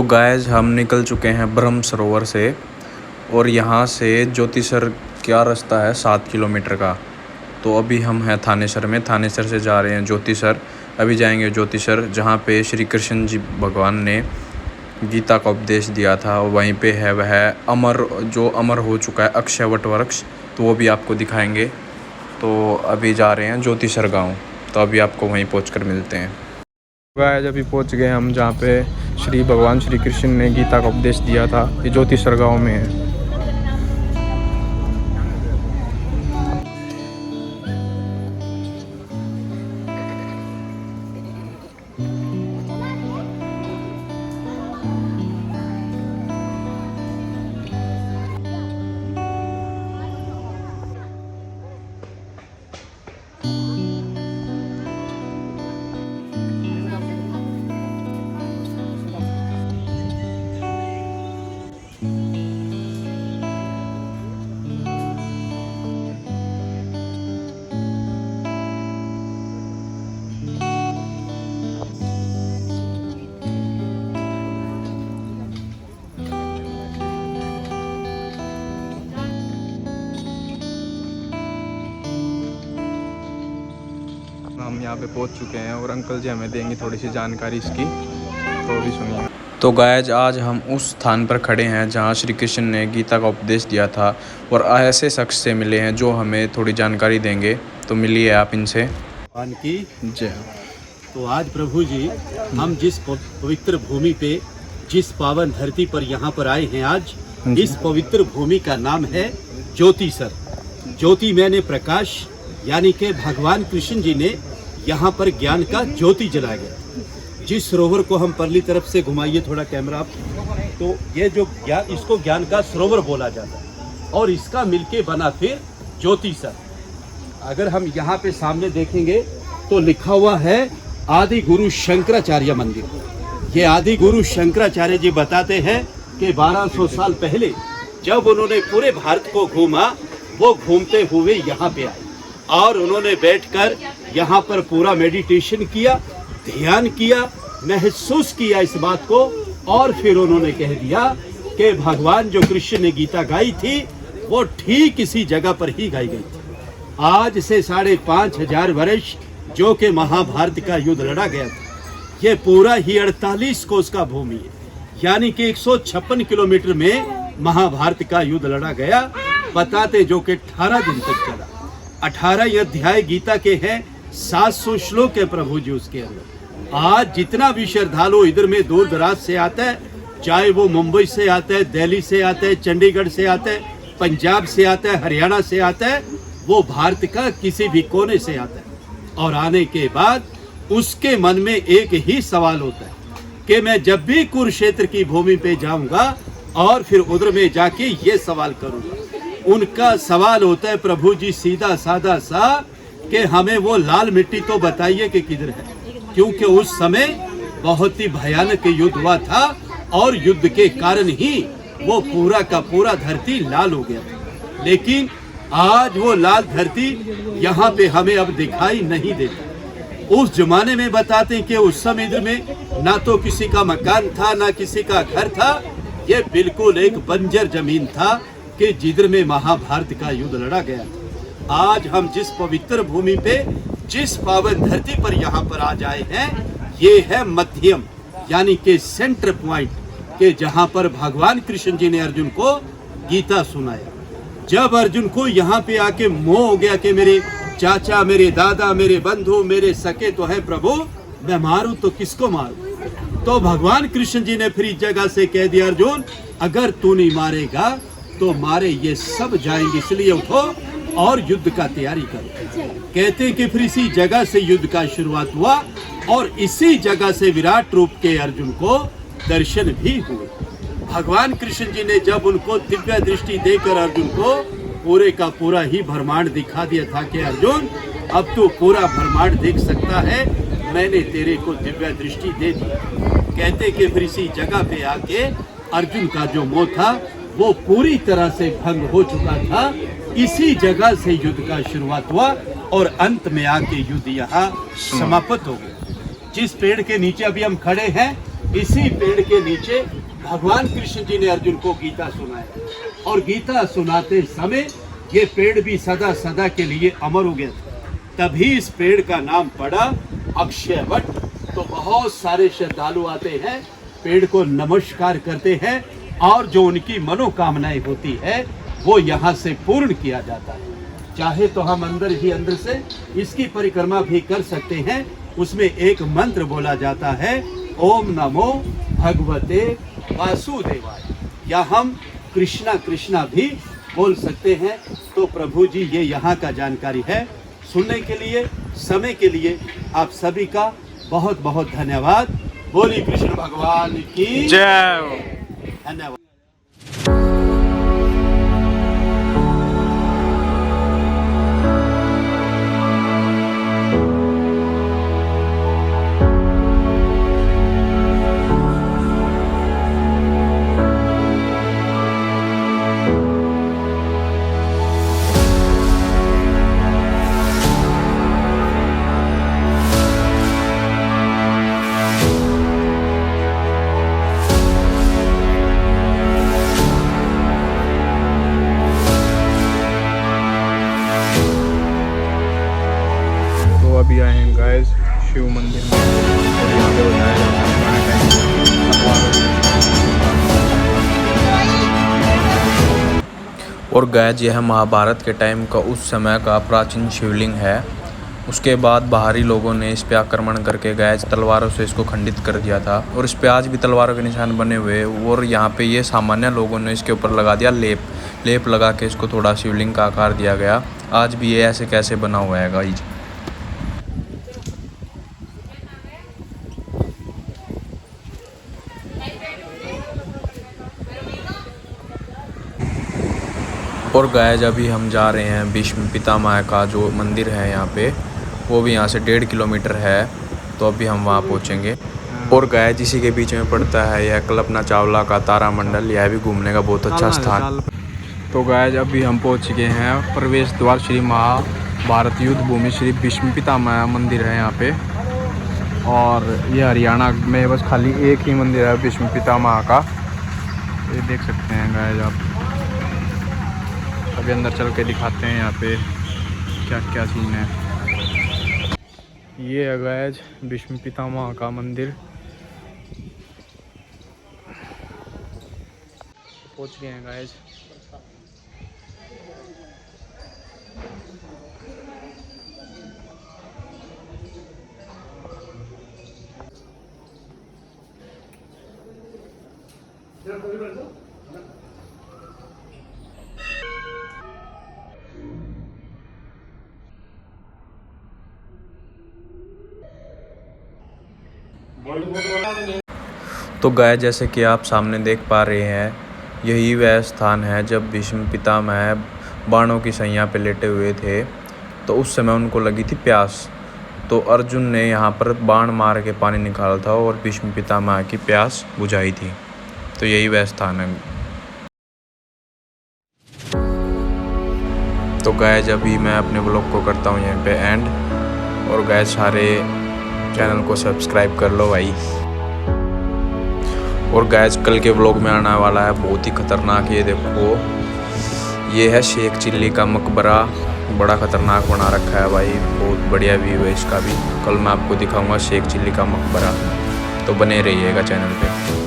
तो गाइस हम निकल चुके हैं ब्रह्म सरोवर से और यहाँ से ज्योतिसर क्या रास्ता है 7 किलोमीटर का। तो अभी हम हैं थानेसर में, थानेसर से जा रहे हैं ज्योतिसर। अभी जाएंगे ज्योतिसर जहाँ पे श्री कृष्ण जी भगवान ने गीता का उपदेश दिया था। वहीं पे है वह अमर, जो अमर हो चुका है अक्षयवट वृक्ष, तो वो भी आपको दिखाएंगे। तो अभी जा रहे हैं ज्योतिसर गाँव, तो अभी आपको वहीं पहुँच मिलते हैं। गाइस अभी पहुंच गए हम जहाँ पे श्री भगवान श्री कृष्ण ने गीता का उपदेश दिया था। ये ज्योतिसर गाँव में है। हम यहाँ पे पहुँच चुके हैं और अंकल जी हमें देंगे थोड़ी सी जानकारी इसकी, तो भी सुनिए। तो गाइस आज हम उस स्थान पर खड़े हैं जहाँ श्री कृष्ण ने गीता का उपदेश दिया था और ऐसे शख्स से मिले हैं जो हमें थोड़ी जानकारी देंगे। तो मिलिए आप इनसे। भगवान की जय। तो आज प्रभु जी हम जिस पवित्र भूमि पे, जिस पावन धरती पर यहाँ पर आए हैं आज, इस पवित्र भूमि का नाम है ज्योतिसर। ज्योति मैंने प्रकाश, यानी कि भगवान कृष्ण जी ने यहाँ पर ज्ञान का ज्योति जलाया गया। जिस सरोवर को हम परली तरफ से घुमाइए थोड़ा कैमरा आप, तो ये जो ज्ञान, इसको ज्ञान का सरोवर बोला जाता है और इसका मिलके बना फिर ज्योतिसर। अगर हम यहाँ पे सामने देखेंगे तो लिखा हुआ है आदि गुरु शंकराचार्य मंदिर। ये आदि गुरु शंकराचार्य जी बताते हैं कि 1200 साल पहले जब उन्होंने पूरे भारत को घूमा, वो घूमते हुए यहाँ पे आए और उन्होंने बैठकर यहाँ पर पूरा मेडिटेशन किया, ध्यान किया, महसूस किया इस बात को, और फिर उन्होंने कह दिया कि भगवान जो कृष्ण ने गीता गाई थी वो ठीक इसी जगह पर ही गाई गई थी। आज से 5,500 वर्ष जो कि महाभारत का युद्ध लड़ा गया था, ये पूरा ही 48 कोस का भूमि है, यानी कि 156 किलोमीटर में महाभारत का युद्ध लड़ा गया। बताते जो कि 18 दिन तक चला। 18 अध्याय गीता के हैं, 700 श्लोक है प्रभु जी उसके अंदर। आज जितना भी श्रद्धालु इधर में दूर दराज से आता है, चाहे वो मुंबई से आता है, दिल्ली से आता है, चंडीगढ़ से आता है, पंजाब से आता है, हरियाणा से आता है, वो भारत का किसी भी कोने से आता है, और आने के बाद उसके मन में एक ही सवाल होता है कि मैं जब भी कुरुक्षेत्र की भूमि पे जाऊंगा और फिर उधर में जाके ये सवाल करूंगा। उनका सवाल होता है प्रभु जी सीधा साधा सा कि हमें वो लाल मिट्टी तो बताइए कि किधर है, क्योंकि उस समय बहुत ही भयानक युद्ध हुआ था और युद्ध के कारण ही वो पूरा का पूरा धरती लाल हो गया था। लेकिन आज वो लाल धरती यहाँ पे हमें अब दिखाई नहीं देती। उस जमाने में बताते हैं कि उस समय इधर में ना तो किसी का मकान था, ना किसी का घर था, ये बिल्कुल एक बंजर जमीन था कि जिधर में महाभारत का युद्ध लड़ा गया था। आज हम जिस पवित्र भूमि पे, जिस पावन धरती पर यहाँ पर आ जाए हैं, ये है मध्यम, यानी कि सेंटर पॉइंट, के जहाँ पर भगवान कृष्ण जी ने अर्जुन को गीता सुनाया। जब अर्जुन को यहाँ पे आके मोह हो गया कि मेरे चाचा, मेरे दादा, मेरे बंधु, मेरे सके तो है प्रभु, मैं मारूं तो किसको मारूं? तो भगवान कृष्ण जी ने फिर इस जगह से कह दिया, अर्जुन अगर तू नहीं मारेगा तो मारे ये सब जाएंगे, इसलिए उठो और युद्ध का तैयारी करो। कहते कि फिर इसी जगह से युद्ध का शुरुआत हुआ और इसी जगह से विराट रूप के अर्जुन को दर्शन भी हुए। भगवान कृष्ण जी ने जब उनको दिव्य दृष्टि देकर अर्जुन को पूरे का पूरा ही ब्रह्मांड दिखा दिया था कि अर्जुन अब तू पूरा ब्रह्मांड देख सकता है, मैंने तेरे को दिव्य दृष्टि दे दी। कहते कि फिर इसी जगह पे आके अर्जुन का जो मोह था वो पूरी तरह से भंग हो चुका था। इसी जगह से युद्ध का शुरुआत हुआ और अंत में आके युद्ध यहाँ समाप्त हो गया। जिस पेड़ के नीचे अभी हम खड़े हैं इसी पेड़ के नीचे भगवान कृष्ण जी ने अर्जुन को गीता सुनाया और गीता सुनाते समय ये पेड़ भी सदा सदा के लिए अमर हो गया था। तभी इस पेड़ का नाम पड़ा अक्षय वट। तो बहुत सारे श्रद्धालु आते हैं, पेड़ को नमस्कार करते हैं और जो उनकी मनोकामनाएं होती है वो यहाँ से पूर्ण किया जाता है। चाहे तो हम अंदर ही अंदर से इसकी परिक्रमा भी कर सकते हैं। उसमें एक मंत्र बोला जाता है, ओम नमो भगवते वासुदेवाय, या हम कृष्णा कृष्णा भी बोल सकते हैं। तो प्रभु जी ये यहाँ का जानकारी है। सुनने के लिए, समय के लिए आप सभी का बहुत बहुत धन्यवाद। बोली कृष्ण भगवान की जय। धन्यवाद। अभी आए हैं गाइस शिव मंदिर में और यहाँ पे बताया जाता है। और गाइस यह महाभारत के टाइम का उस समय का प्राचीन शिवलिंग है। उसके बाद बाहरी लोगों ने इस पे आक्रमण करके गाइस तलवारों से इसको खंडित कर दिया था और इस पे आज भी तलवारों के निशान बने हुए। और यहाँ पे ये सामान्य लोगों ने इसके ऊपर लगा दिया लेप लगा के इसको थोड़ा शिवलिंग का आकार दिया गया। आज भी ये ऐसे कैसे बना हुआ है गाइस। और गाइस अभी हम जा रहे हैं भीष्म पितामह का जो मंदिर है यहाँ पे, वो भी यहाँ से 1.5 किलोमीटर है। तो अभी हम वहाँ पहुँचेंगे। और गाइस इसी के बीच में पड़ता है यह कल्पना चावला का तारामंडल। यह भी घूमने का बहुत अच्छा स्थान। तो गाइस अभी हम पहुँच गए हैं प्रवेश द्वार श्री महाभारत युद्ध भूमि श्री भीष्म पितामह मंदिर है यहाँ पे। और ये हरियाणा में बस खाली एक ही मंदिर है भीष्म पितामह का। ये देख सकते हैं गाइस आप। अभी अंदर चल के दिखाते हैं यहाँ पे क्या क्या सीन है। ये है गाइस भीष्म पितामह का मंदिर। पहुँच गए हैं गाइस। तो गाइस जैसे कि आप सामने देख पा रहे हैं, यही वह स्थान है जब भीष्म पितामह बाणों की सैया पे लेटे हुए थे। तो उस समय उनको लगी थी प्यास। तो अर्जुन ने यहाँ पर बाण मार के पानी निकाला था और भीष्म पितामह की प्यास बुझाई थी। तो यही वह स्थान है। तो गाइस अभी मैं अपने ब्लॉग को करता हूँ यहाँ पे एंड। और गाइस सारे चैनल को सब्सक्राइब कर लो भाई। और गाइस कल के व्लॉग में आने वाला है बहुत ही खतरनाक। ये देखो, ये है शेख चिल्ली का मकबरा। बड़ा खतरनाक बना रखा है भाई, बहुत बढ़िया व्यू है इसका भी। कल मैं आपको दिखाऊंगा शेख चिल्ली का मकबरा। तो बने रहिएगा चैनल पे।